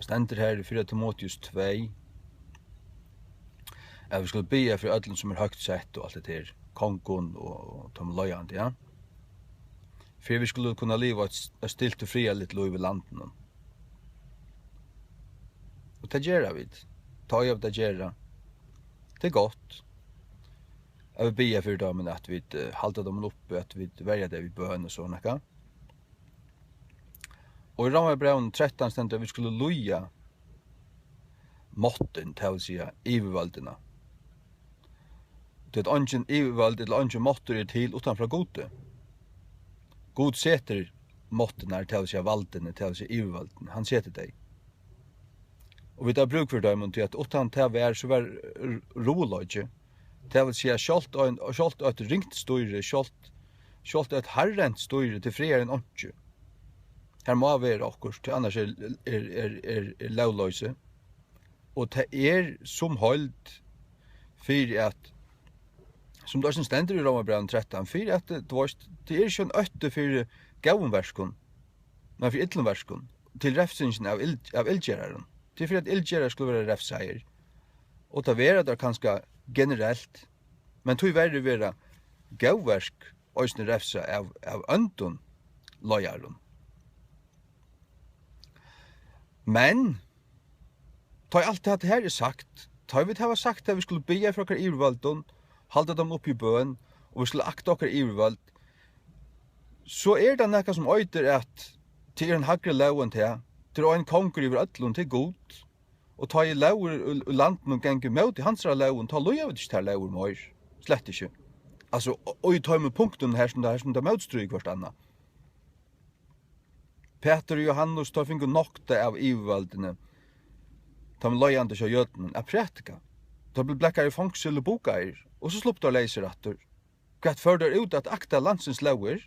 stendur her i 4 Timotheus 2, at vi skulle be for ödlen som høgt sett og alt det her, kongen og tom løyande, ja. For vi skulle kunna leva et stilt og frihet liv i landen. Og det gjør vi. Ta av det gjør. Det er godt. Jeg vil be for dem at vi halter dem oppe, at vi verger det vi bøn og sånn, ikke? Og i Romerbrevet 13 stendur at vi skulle loja måtten til å si ivervaldene. Det er ingen ivervald eller ingen måtter til utanfra gode. God seter måtten her til å si valdene, til å si ivervaldene. Han seter deg. Og vi tar bruk for dem til at utan til å være så var roløyge. Det vil si skjolt et ringt støyre, skjolt et herrent støyre til friere enn åndsjø. Her må være akkurat, til annars lovløse. Og det som holdt for at, som det stender i Romerbrevet 13, for at det ikke en øtte for gavnverskon, men for idlenverskon, til refsingen av ildgjæreren. Det for at ildgjærer skulle være refseier. Og det være der kanskje generelt, men tog verre være gavversk og refsa av øndun løyeren. Men, ta alt det her sagt, ta vi har sagt at vi skulle be for okkar ivervalden, halda dem opp i bøn, og vi skulle akta okkar ivervald, så det nekka som øyder at til en hagre lauen til, til en konger iver ötlun til god, og ta i lauer og landen og genge mot i hansra lauen, ta loja vi ikke til lauer mør, slett ikke. Altså, og i ta med punkten her som det motstryk hvert annet. Peter og Johannes tar fingo nokta av ivervaldene, ta med løyande seg jødene, er prætika. Ta blir blekkar i fangsel og bokair, og så slupp der leiser atter. Kvart før der ut at akta landsens lauer,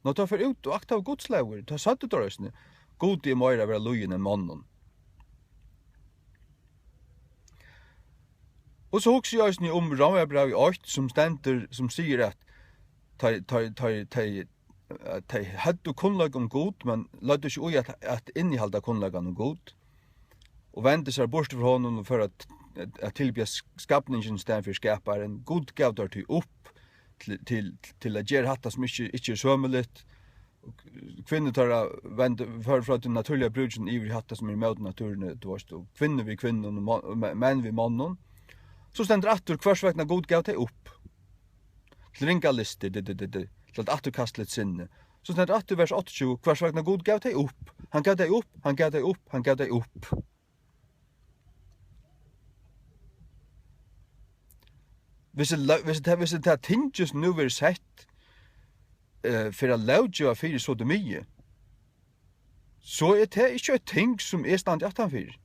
nå ta for ut og akta av Guds lauer, ta satt ut røysene, god i møyra vera løyen enn mannen. Og så hugser jeg også om Romerbrevet 8, som stender, som sier at de hadde kunnlag om god, men lødde ikke ui at innehalda kunnlagan om god, og vende seg bort fra honom for at tilbya skapningen stedet for skaparen. God gav der til opp til å gjøre hatta som ikke sømmelig. Kvinner tar vende fra den naturlige bruken i hatta som med naturen, kvinner vi kvinnen, menn vi mannen. Så stender atter hversvekna god gav til opp. Til ringa lister, til at atter kast litt sinne. Så stender atter vers 28, hversvekna god gav til opp. Han gav til opp, han gav til opp, han gav til opp. Hvis det tinges nu vil sett for å laudgjøa fyrir sodomie, så det ikke et ting som stand i 18-4.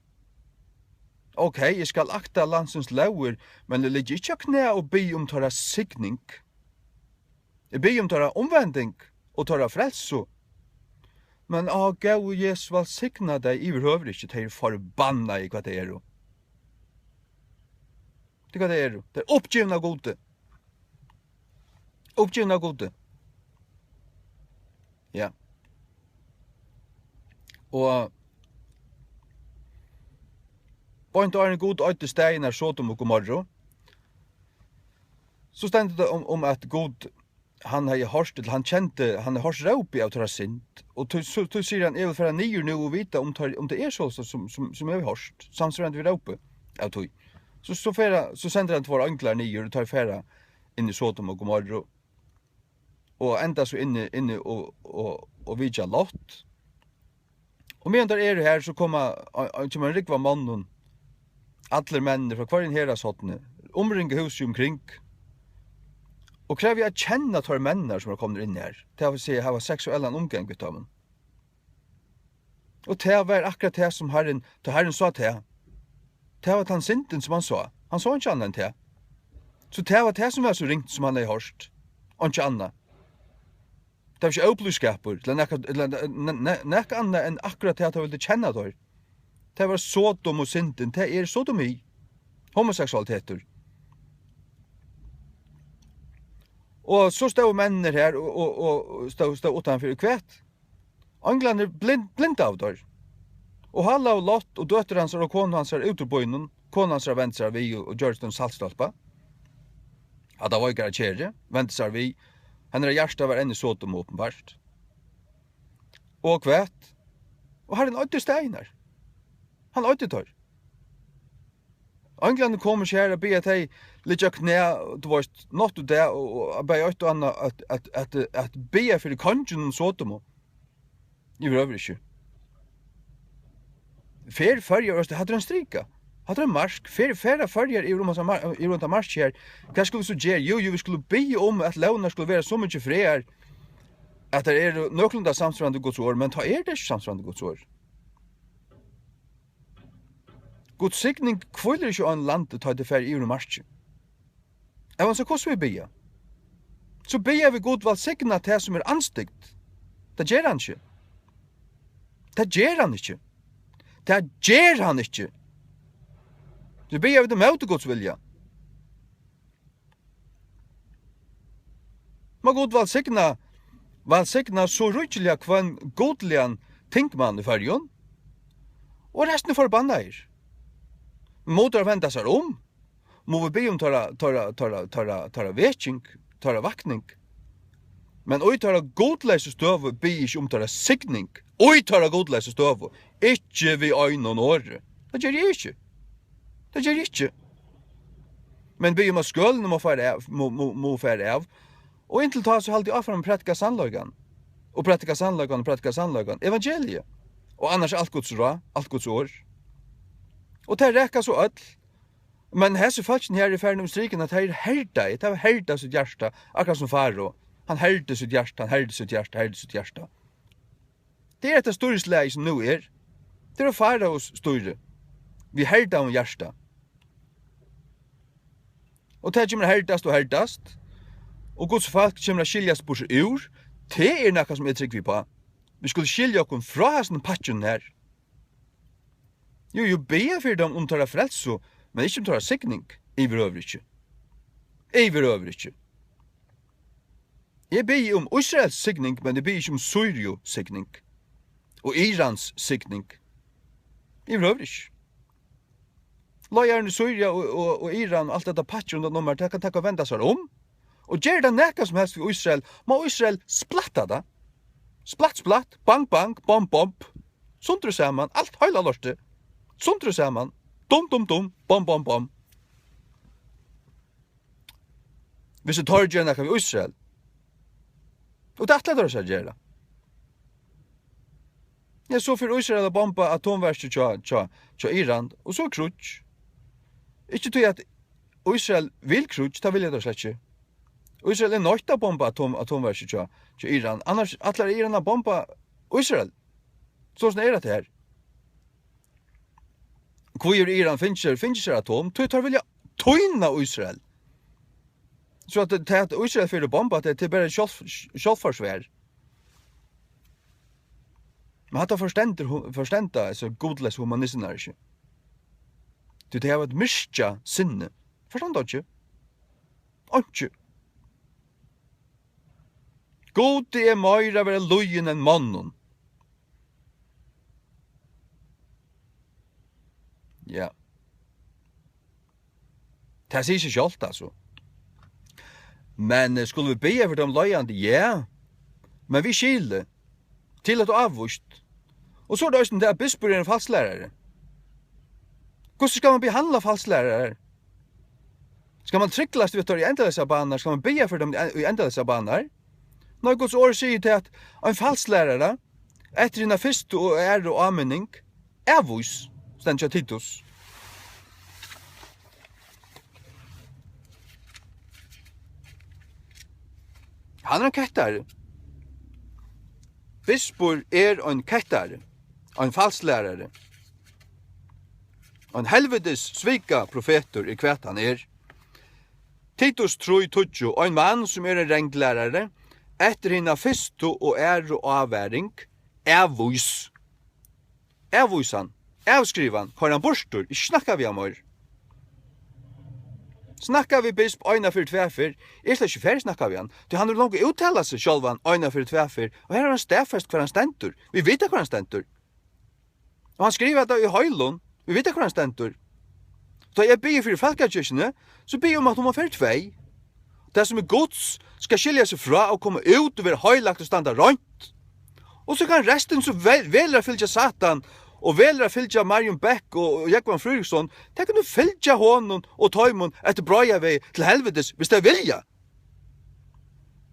Ok, jeg skal akta landsens lauer, men det ligger ikke knæ og be om tåra signing. Jeg be om tåra omvending og tåra frelso. Men gav Jesus valsigna deg i behøver ikke til forbanna i hva det er. Det hva det er. Det er oppgivna gode. Oppgivna gode. Ja. Og point er en god øyte stein er Sodom og Gomorra. Så stendte det om at god, han har hørt, han kjente, han har hørt råpi av tåra sint, og så sier han, jeg vil færa nyer nu og vite om det er så som jeg har hørt, samsvarende vi råpi av tog. Så sender han två anklar nyer og tar færa inn i Sodom og Gomorra, og enda så inne og vidja lott. Og medan der er her, så kommer en rikva mannen, alle mennene fra hver en herashottene, omringe huset omkring, og krever jeg kjenne at mennene som har kommet inn her, til å si at jeg har seksuelle omgang med dem. Og til å være akkurat det som Herren sa til, det var den synden som han sa. Han sa ikke annet enn det. Så det var det som var så ringt som han hadde hørt, og ikke annet. Det var ikke opplysskaper, eller nekka annet enn akkurat det at han ville kjenne det. Det var Sodom og synden, det er sodomi, homoseksualiteter. Og så stod mennene her og stod utenfor kvæt. Anglene blind av der. Og Halla og Lott og døtter hans og konen hans ut ur bøynen, konen hans vendt seg vi og gjør en saltstolpa. At det var ikke kjere, vendt seg vi, hennes hjerte var enn i Sodom åpenbart. Og kvært, og har en øyde steiner. Han øyde tar. Englene kommer ikke her og ber at hei litt knæ, du vet, nått og det, og ber øyde og anna at be for kongen og Sodom. Jeg vil øvrig ikke. Fer färger och hade en strika. Hade en marsk, färra färger i runt av marsk här. Vad skulle vi så göra? Jo, vi skulle be om att låna skulle vara så mycket fler att det är någorlunda samsvarande Guds ord, men ta det inte samsvarande Guds ord. Guds signing kviller ikke an landet ta det färg i marsk. Även så hvordan vi be? Så be vi Gud välsigna det som anstygt. Det gör han inte. Det gör han inte. Det gjør han ikke. Så ber vi det med Guds vilja. Men Gud velsigna så rydelig kvann godligan tinkmann i färgen. Og resten forbanna er. Måter venda seg må vi be om tara vekking, tara vakning. Men oi tara godleise støv be ikke om tara signing. Oi tara godleise støv. Ikke vi øyne og åre. Det gjør jeg ikke. Det gjør jeg ikke. Men vi må skølene må fære av. Og inntil ta så alltid av med prætika sannløygan. Og prætika sannløygan. Evangeliet. Og annars alt Guds råd, alt Guds år. Og det rekker så ødel. Men hese falskjen her i ferden om striken at det herda. Det er herda sitt hjärsta. Akkurat som faro. Han herda sitt hjärsta. Det er et store slag som nå er. Det er å fara oss store. Vi herda om hjärsta. Og det kommer herdast. Og Guds folk kommer skiljas på seg ur. Det er nekka som jeg trykker vi på. Vi skulle skilja okkur fra hessen patchen her. Jo, be for dem om tåra frelso, men ikke om tåra signing. Jeg vil øver ikke. Jeg ber om Israels signing, men jeg ber ikke om Syrio signing. Og Irans signing. Jeg vil øver ikke. Løyerne i Syria og Iran, alt dette patchen og nummer, det kan takk og venda seg om. Og gjør det nekka som helst for Israel, må Israel splatta det. Splatt, bang, bomb. Sondru saman, alt heila lorte. Sondru saman, dum, bom. Hvis du tar gjør nekka for Israel, og det atler det seg gjøre. Ja, så for Israel å bomba atomverset tja Iran, og så krutsk. Ikke til at Israel vil krutsk, det vil jeg da slett ikke. Israel er nøyt å bomba atomverset tja Iran, annars atler Iran å bomba Israel. Så sånn er det her. Hvor Iran finner atom, tar vilja tøyna Israel. Så at Israel fyrir bomba, det er bare sjálfforsvær. Men hatt forstenda så godles humanisten er ikke. Det har et myrkja sinne. Forstand ikke? Ikke. God er meira være løyen enn mannen. Ja. Det sier seg sjalt, altså. Men skulle vi be for dem løyende? Ja. Men vi skilder til at du avvust. Og så er det også det at bispor er en falslærere. Hvordan skal man behandla falslærere? Skal man trygglas til i endeløse baner? Skal man be for dem i endeløse baner? Når Guds ord sier til at en falslærere etter henne fyrst og ære og anmenning avvus, stendt Titus. Han er en kettare. Bispor er en kettare, en falslærere. En helvetes svika profeter i kvært han er. Titus tror tutjo, en mann som er en renglærere, etter henne fyrstu og ære og avværing, avvus. Avvusan, avskrivan, har han borstur, ikke snakka vi om år. Snakka vi bisp øyna for tverfer, er slett ikke ferdig snakka vi han. Det han er langt uttala seg sjálvan øyna for tverfer, og her har han stedfest hver han stendur. Vi vet hver han stendur. Og han skriver det i høylun. Vi vet hvor han stendur. Da jeg ber for folkekirkene, så ber jeg om at man får tvei. Det som Guds skal skilja seg fra og komme ut og være høylagt og standa rønt. Og så kan resten som velger å fylgja Satan og velger å fylgja Marion Beck og Jekvann Fryriksson, det kan du fylgja honom og Taimon etter braja vei til helvetes hvis det vilja.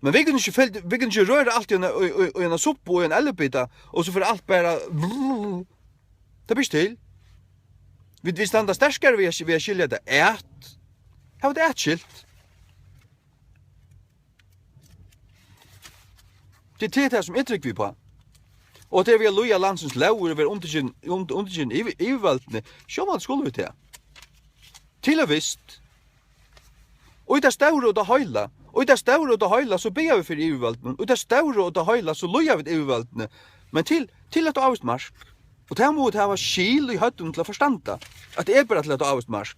Men vi kan ikke røre alt i en suppe og en ellebita, og så får alt bare det blir til. Vi standa sterskere ved å skilja det et. Her var det et skilt. Det er det som jeg trykker vi på. Og det vi har loja landsens lauer og vi underkjent ivervaltene, så man skulle vi til. Til og visst. Og i det staure og det høyla, så ber vi for ivervaltene, og i det staure og det høyla, så loja vi ivervaltene, men til et avstmarsk. Og det må det ha skil i høtten til å forstanda, at det er bare til et avstmarsk.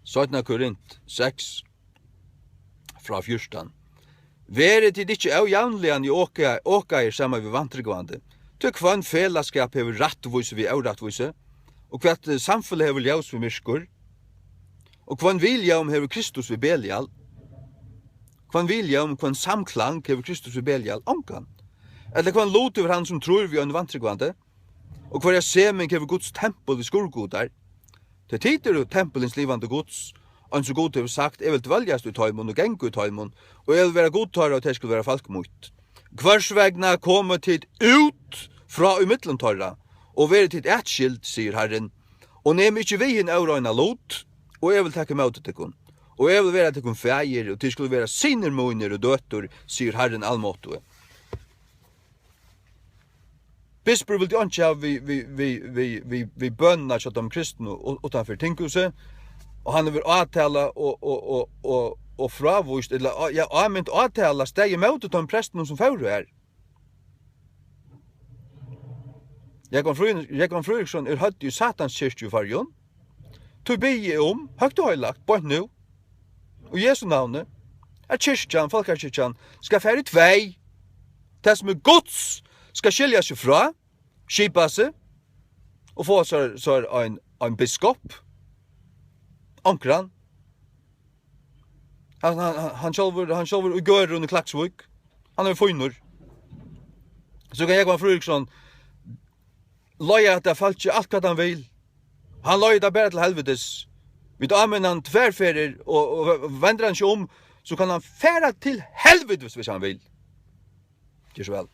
17. Korint 6, fra 14. Vere tid ikkje av javnligan i åkair saman vi vantrigvande. Tøk hva en felaskap hever rattvise vi av rattvise, og hva et samfunnet hever ljus vi myrskur, og hva en vilja om hever Kristus vi Belial, hva en vilja om hva en samklang hever Kristus vi Belial omkan, eller hva en lot over han som tror vi av en vantrigvande, og hva jeg seming hever Guds tempel vi skurgodar. Det tider jo tempelins livande Guds, han så god til sagt, jeg vil dveljast ut Taimon og gengu ut Taimon, og jeg vil være godtare og det skulle være falkmot. Kvarsvegna kommer tid ut fra umiddelen tørra, og være tid etskild, sier Herren, og nem ikkje vi hinn aurøyna lot, og jeg vil takke med til kun. Og jeg vil være til kun feir, og til skulle være sinner moiner og døtter, sier Herren allmåttue. Bisper vil de ikke ha vi bønner så de kristne utanfor tinghuset, og han vil avtala og fravist, eller ja, anment avtala steg imot de prestene som fører her. Jekvann Fryriksson høtt i Satans kyrkje i fargen. Tog bygge om, høgt og høylagt, bort nu. Og Jesu navnet, at kyrkjan, folkarkyrkjan, skal fære tvei. Det som Guds skal skilja seg fra, skipa seg, og få så en biskop, ankran. Han sjálfur i Gørun i Klaksvik. Han er funner. Så kan Jekvann Fryriksson loja at det falt ikke alt hva han vil. Han loja det bare til helvetes. Vi tar med han tverrferer og vender han ikke om, så kan han fære til helvetes hvis han vil. Gjør så vel.